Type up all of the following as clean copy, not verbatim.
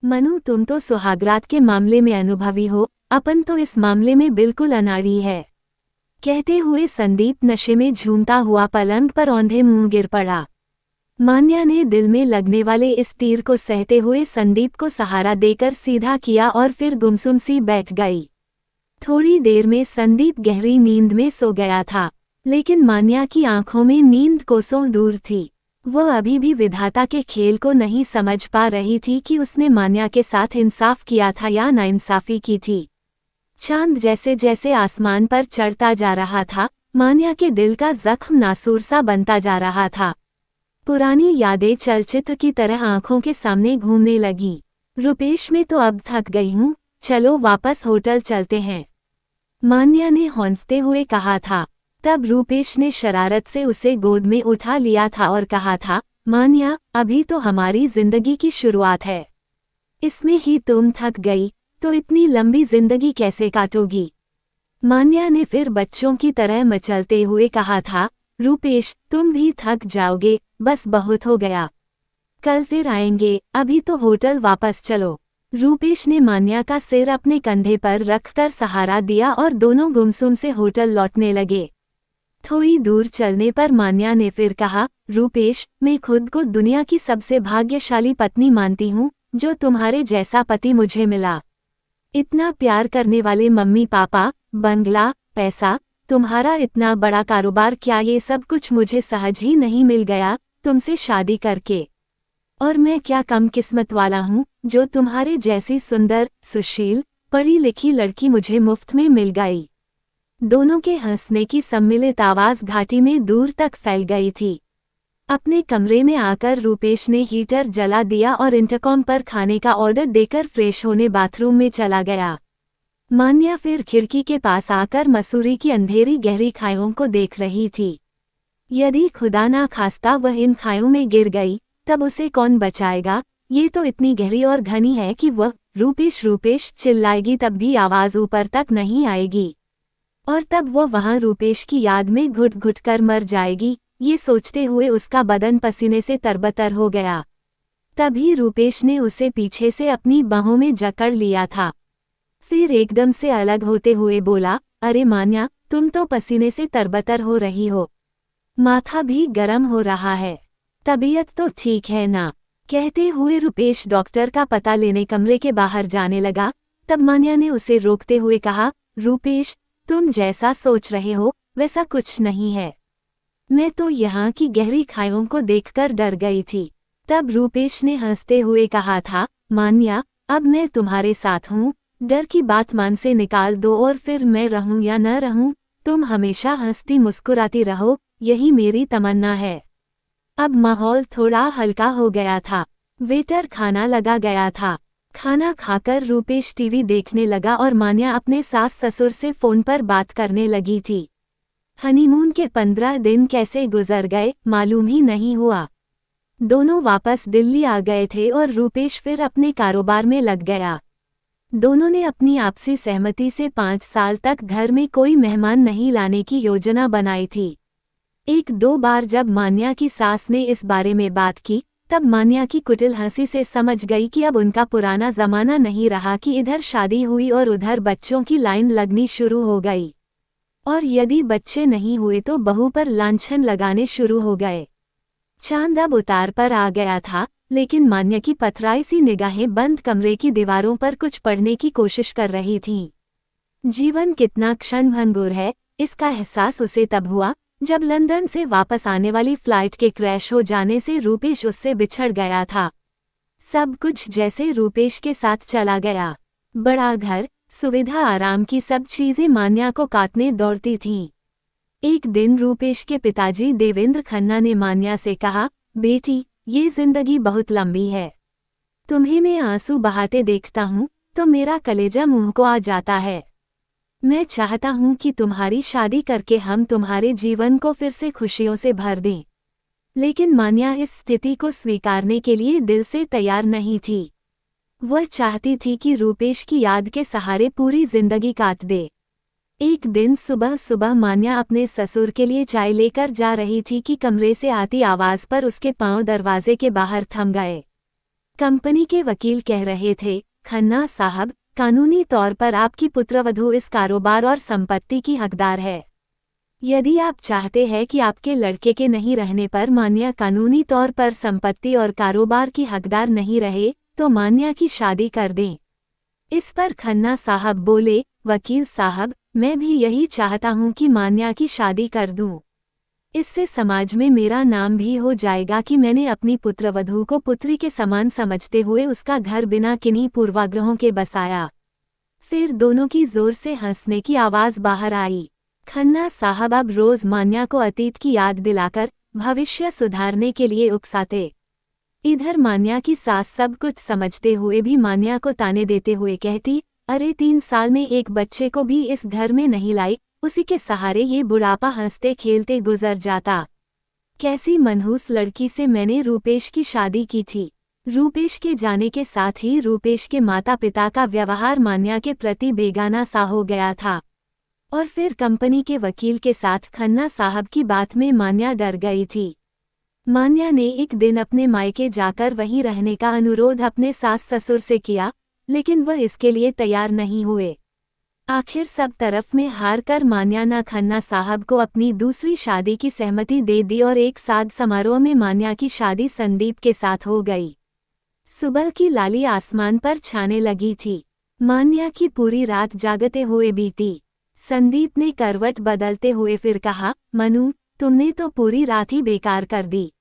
मनु, तुम तो सुहागरात के मामले में अनुभवी हो, अपन तो इस मामले में बिल्कुल अनाड़ी है। कहते हुए संदीप नशे में झूमता हुआ पलंग पर औंधे मुंह गिर पड़ा। मान्या ने दिल में लगने वाले इस तीर को सहते हुए संदीप को सहारा देकर सीधा किया और फिर गुमसुम सी बैठ गई। थोड़ी देर में संदीप गहरी नींद में सो गया था, लेकिन मान्या की आंखों में नींद कोसों दूर थी। वह अभी भी विधाता के खेल को नहीं समझ पा रही थी कि उसने मान्या के साथ इंसाफ किया था या नाइंसाफी की थी। चांद जैसे जैसे आसमान पर चढ़ता जा रहा था, मान्या के दिल का जख्म नासूर सा बनता जा रहा था। पुरानी यादें चलचित्र की तरह आंखों के सामने घूमने लगीं। रुपेश, मैं तो अब थक गई हूँ, चलो वापस होटल चलते हैं, मान्या ने हौंफते हुए कहा था। तब रूपेश ने शरारत से उसे गोद में उठा लिया था और कहा था, मान्या, अभी तो हमारी जिंदगी की शुरुआत है, इसमें ही तुम थक गई तो इतनी लंबी जिंदगी कैसे काटोगी। मान्या ने फिर बच्चों की तरह मचलते हुए कहा था, रूपेश, तुम भी थक जाओगे, बस बहुत हो गया, कल फिर आएंगे, अभी तो होटल वापस चलो। रूपेश ने मान्या का सिर अपने कंधे पर रखकर सहारा दिया और दोनों गुमसुम से होटल लौटने लगे। थोड़ी दूर चलने पर मान्या ने फिर कहा, रूपेश, मैं खुद को दुनिया की सबसे भाग्यशाली पत्नी मानती हूँ जो तुम्हारे जैसा पति मुझे मिला। इतना प्यार करने वाले मम्मी पापा, बंगला, पैसा, तुम्हारा इतना बड़ा कारोबार, क्या ये सब कुछ मुझे सहज ही नहीं मिल गया तुमसे शादी करके। और मैं क्या कम किस्मत वाला हूँ जो तुम्हारे जैसी सुंदर, सुशील, पढ़ी लिखी लड़की मुझे मुफ्त में मिल गई। दोनों के हंसने की सम्मिलित आवाज घाटी में दूर तक फैल गई थी। अपने कमरे में आकर रूपेश ने हीटर जला दिया और इंटरकॉम पर खाने का ऑर्डर देकर फ्रेश होने बाथरूम में चला गया। मान्या फिर खिड़की के पास आकर मसूरी की अंधेरी गहरी खाइयों को देख रही थी। यदि खुदा ना खास्ता वह इन खाइयों में गिर गई, तब उसे कौन बचाएगा। ये तो इतनी गहरी और घनी है कि वह रूपेश रूपेश चिल्लाएगी तब भी आवाज ऊपर तक नहीं आएगी, और तब वह वहां रूपेश की याद में घुट घुट कर मर जाएगी। ये सोचते हुए उसका बदन पसीने से तरबतर हो गया। तभी रूपेश ने उसे पीछे से अपनी बाहों में जकड़ लिया था। फिर एकदम से अलग होते हुए बोला, अरे मान्या, तुम तो पसीने से तरबतर हो रही हो, माथा भी गर्म हो रहा है, तबीयत तो ठीक है ना। कहते हुए रूपेश डॉक्टर का पता लेने कमरे के बाहर जाने लगा। तब मान्या ने उसे रोकते हुए कहा, रूपेश, तुम जैसा सोच रहे हो वैसा कुछ नहीं है, मैं तो यहाँ की गहरी खाइयों को देखकर डर गई थी। तब रूपेश ने हंसते हुए कहा था, मान्या, अब मैं तुम्हारे साथ हूँ, डर की बात मन से निकाल दो और फिर मैं रहूँ या न रहूँ, तुम हमेशा हंसती मुस्कुराती रहो, यही मेरी तमन्ना है। अब माहौल थोड़ा हल्का हो गया था। वेटर खाना लगा गया था। खाना खाकर रूपेश टीवी देखने लगा और मान्या अपने सास ससुर से फोन पर बात करने लगी थी। हनीमून के 15 दिन कैसे गुजर गए मालूम ही नहीं हुआ। दोनों वापस दिल्ली आ गए थे और रूपेश फिर अपने कारोबार में लग गया। दोनों ने अपनी आपसी सहमति से 5 साल तक घर में कोई मेहमान नहीं लाने की योजना बनाई थी। एक दो बार जब मान्या की सास ने इस बारे में बात की, तब मान्या की कुटिल हंसी से समझ गई कि अब उनका पुराना जमाना नहीं रहा कि इधर शादी हुई और उधर बच्चों की लाइन लगनी शुरू हो गई, और यदि बच्चे नहीं हुए तो बहू पर लांछन लगाने शुरू हो गए। चांद अब उतार पर आ गया था, लेकिन मान्या की पथराई सी निगाहें बंद कमरे की दीवारों पर कुछ पढ़ने की कोशिश कर रही थीं। जीवन कितना क्षणभंगुर है, इसका एहसास उसे तब हुआ जब लंदन से वापस आने वाली फ्लाइट के क्रैश हो जाने से रूपेश उससे बिछड़ गया था। सब कुछ जैसे रूपेश के साथ चला गया। बड़ा घर, सुविधा, आराम की सब चीजें मान्या को काटने दौड़ती थीं। एक दिन रूपेश के पिताजी देवेंद्र खन्ना ने मान्या से कहा, बेटी, ये जिंदगी बहुत लंबी है, तुम्हें मैं आंसू बहाते देखता हूँ तो मेरा कलेजा मुंह को आ जाता है। मैं चाहता हूँ कि तुम्हारी शादी करके हम तुम्हारे जीवन को फिर से खुशियों से भर दें। लेकिन मान्या इस स्थिति को स्वीकारने के लिए दिल से तैयार नहीं थी। वह चाहती थी कि रूपेश की याद के सहारे पूरी जिंदगी काट दे। एक दिन सुबह सुबह मान्या अपने ससुर के लिए चाय लेकर जा रही थी कि कमरे से आती आवाज पर उसके पांव दरवाजे के बाहर थम गए। कंपनी के वकील कह रहे थे, खन्ना साहब, कानूनी तौर पर आपकी पुत्रवधू इस कारोबार और संपत्ति की हकदार है। यदि आप चाहते हैं कि आपके लड़के के नहीं रहने पर मान्या कानूनी तौर पर संपत्ति और कारोबार की हकदार नहीं रहे, तो मान्या की शादी कर दें। इस पर खन्ना साहब बोले, वकील साहब, मैं भी यही चाहता हूं कि मान्या की शादी कर दूं। इससे समाज में मेरा नाम भी हो जाएगा कि मैंने अपनी पुत्रवधू को पुत्री के समान समझते हुए उसका घर बिना किन्हीं पूर्वाग्रहों के बसाया। फिर दोनों की जोर से हंसने की आवाज बाहर आई। खन्ना साहब अब रोज मान्या को अतीत की याद दिलाकर भविष्य सुधारने के लिए उकसाते। इधर मान्या की सास सब कुछ समझते हुए भी मान्या को ताने देते हुए कहती, अरे 3 साल में एक बच्चे को भी इस घर में नहीं लाई, उसी के सहारे ये बुढ़ापा हंसते खेलते गुजर जाता। कैसी मनहूस लड़की से मैंने रूपेश की शादी की थी। रूपेश के जाने के साथ ही रूपेश के माता पिता का व्यवहार मान्या के प्रति बेगाना सा हो गया था। और फिर कंपनी के वकील के साथ खन्ना साहब की बात में मान्या डर गई थी। मान्या ने एक दिन अपने मायके जाकर वहीं रहने का अनुरोध अपने सास ससुर से किया, लेकिन वह इसके लिए तैयार नहीं हुए। आखिर सब तरफ में हार कर मान्या ने खन्ना साहब को अपनी दूसरी शादी की सहमति दे दी और एक साथ समारोह में मान्या की शादी संदीप के साथ हो गई। सुबह की लाली आसमान पर छाने लगी थी। मान्या की पूरी रात जागते हुए बीती। संदीप ने करवट बदलते हुए फिर कहा, मनु, तुमने तो पूरी रात ही बेकार कर दी।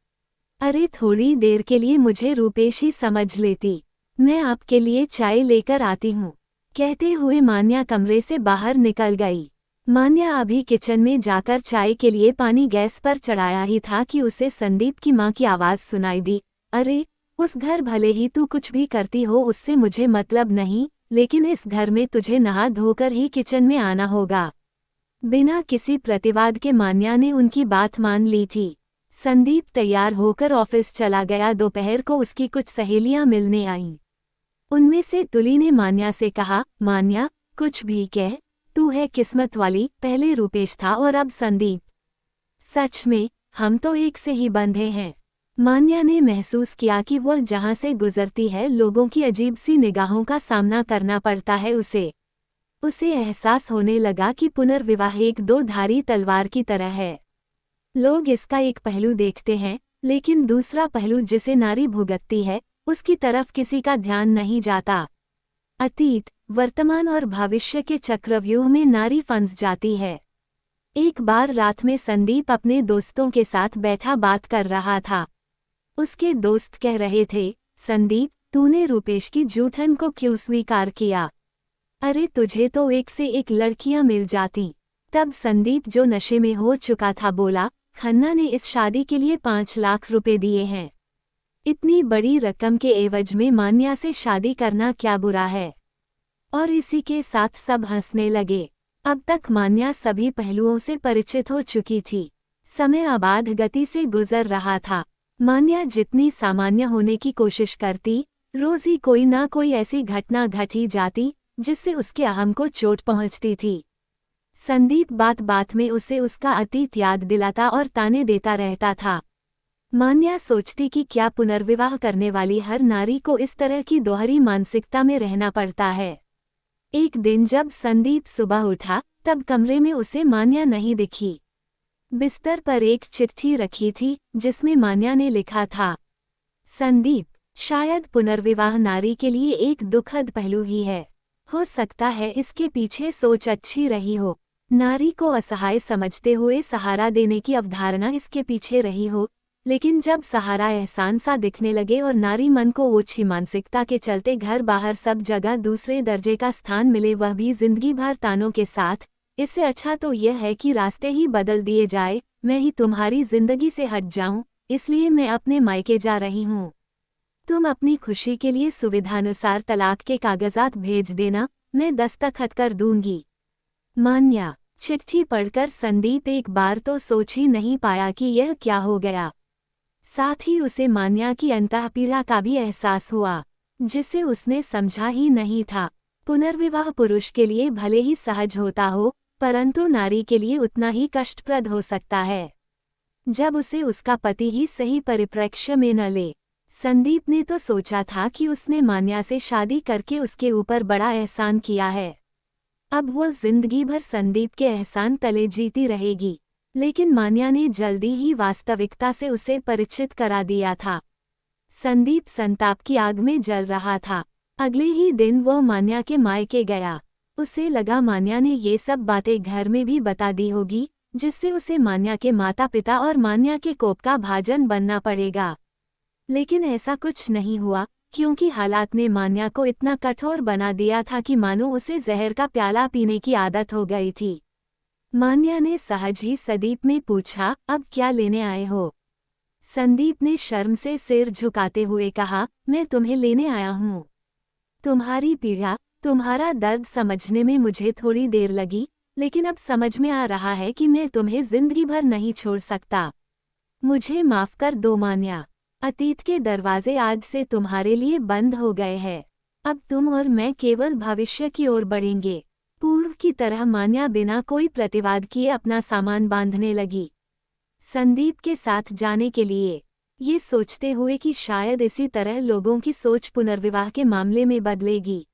अरे थोड़ी देर के लिए मुझे रूपेश ही समझ लेती। मैं आपके लिए चाय लेकर आती हूँ। कहते हुए मान्या कमरे से बाहर निकल गई। मान्या अभी किचन में जाकर चाय के लिए पानी गैस पर चढ़ाया ही था कि उसे संदीप की मां की आवाज सुनाई दी, अरे उस घर भले ही तू कुछ भी करती हो उससे मुझे मतलब नहीं, लेकिन इस घर में तुझे नहा धोकर ही किचन में आना होगा। बिना किसी प्रतिवाद के मान्या ने उनकी बात मान ली थी। संदीप तैयार होकर ऑफिस चला गया। दोपहर को उसकी कुछ सहेलियां मिलने आईं। उनमें से तुली ने मान्या से कहा, मान्या, कुछ भी कह, तू है किस्मत वाली, पहले रूपेश था और अब संदीप। सच में हम तो एक से ही बंधे हैं। मान्या ने महसूस किया कि वह जहां से गुजरती है लोगों की अजीब सी निगाहों का सामना करना पड़ता है। उसे एहसास होने लगा कि पुनर्विवाह एक 2-धारी तलवार की तरह है। लोग इसका एक पहलू देखते हैं, लेकिन दूसरा पहलू जिसे नारी भुगतती है उसकी तरफ किसी का ध्यान नहीं जाता। अतीत, वर्तमान और भविष्य के चक्रव्यूह में नारी फंस जाती है। एक बार रात में संदीप अपने दोस्तों के साथ बैठा बात कर रहा था। उसके दोस्त कह रहे थे, संदीप, तूने रूपेश की जूठन को क्यों स्वीकार किया? अरे तुझे तो एक से एक लड़कियां मिल जाती। तब संदीप जो नशे में हो चुका था बोला, खन्ना ने इस शादी के लिए 5 लाख रुपए दिए हैं। इतनी बड़ी रकम के एवज में मान्या से शादी करना क्या बुरा है? और इसी के साथ सब हंसने लगे। अब तक मान्या सभी पहलुओं से परिचित हो चुकी थी। समय अबाध गति से गुजर रहा था। मान्या जितनी सामान्य होने की कोशिश करती, रोज ही कोई ना कोई ऐसी घटना घट ही जाती जिससे उसके अहम को चोट पहुंचती थी। संदीप बात बात में उसे उसका अतीत याद दिलाता और ताने देता रहता था। मान्या सोचती कि क्या पुनर्विवाह करने वाली हर नारी को इस तरह की दोहरी मानसिकता में रहना पड़ता है। एक दिन जब संदीप सुबह उठा तब कमरे में उसे मान्या नहीं दिखी। बिस्तर पर एक चिट्ठी रखी थी जिसमें मान्या ने लिखा था, संदीप, शायद पुनर्विवाह नारी के लिए एक दुखद पहलू ही है। हो सकता है इसके पीछे सोच अच्छी रही हो। नारी को असहाय समझते हुए सहारा देने की अवधारणा इसके पीछे रही हो, लेकिन जब सहारा एहसान सा दिखने लगे और नारी मन को ओछी मानसिकता के चलते घर बाहर सब जगह दूसरे दर्जे का स्थान मिले, वह भी जिंदगी भर तानों के साथ, इससे अच्छा तो यह है कि रास्ते ही बदल दिए जाए। मैं ही तुम्हारी जिंदगी से हट जाऊं, इसलिए मैं अपने मायके जा रही हूं। तुम अपनी खुशी के लिए सुविधानुसार तलाक के कागजात भेज देना, मैं दस्तखत कर दूंगी। मान्या। चिट्ठी पढ़कर संदीप एक बार तो सोच ही नहीं पाया कि यह क्या हो गया। साथ ही उसे मान्या की अंतःपीड़ा का भी एहसास हुआ, जिसे उसने समझा ही नहीं था। पुनर्विवाह पुरुष के लिए भले ही सहज होता हो, परंतु नारी के लिए उतना ही कष्टप्रद हो सकता है, जब उसे उसका पति ही सही परिप्रेक्ष्य में न ले। संदीप ने तो सोचा था कि उसने मान्या से शादी करके उसके ऊपर बड़ा एहसान किया है। अब वो जिंदगी भर संदीप के एहसान तले जीती रहेगी। लेकिन मान्या ने जल्दी ही वास्तविकता से उसे परिचित करा दिया था। संदीप संताप की आग में जल रहा था। अगले ही दिन वो मान्या के मायके गया। उसे लगा मान्या ने ये सब बातें घर में भी बता दी होगी, जिससे उसे मान्या के माता पिता और मान्या के कोप का भाजन बनना पड़ेगा। लेकिन ऐसा कुछ नहीं हुआ, क्योंकि हालात ने मान्या को इतना कठोर बना दिया था कि मानो उसे जहर का प्याला पीने की आदत हो गई थी। मान्या ने सहज ही संदीप में पूछा, अब क्या लेने आए हो? संदीप ने शर्म से सिर झुकाते हुए कहा, मैं तुम्हें लेने आया हूँ। तुम्हारी पीड़ा, तुम्हारा दर्द समझने में मुझे थोड़ी देर लगी, लेकिन अब समझ में आ रहा है कि मैं तुम्हें जिंदगी भर नहीं छोड़ सकता। मुझे माफ कर दो मान्या। अतीत के दरवाजे आज से तुम्हारे लिए बंद हो गए हैं। अब तुम और मैं केवल भविष्य की ओर बढ़ेंगे। पूर्व की तरह मान्या बिना कोई प्रतिवाद किए अपना सामान बांधने लगी, संदीप के साथ जाने के लिए, ये सोचते हुए कि शायद इसी तरह लोगों की सोच पुनर्विवाह के मामले में बदलेगी।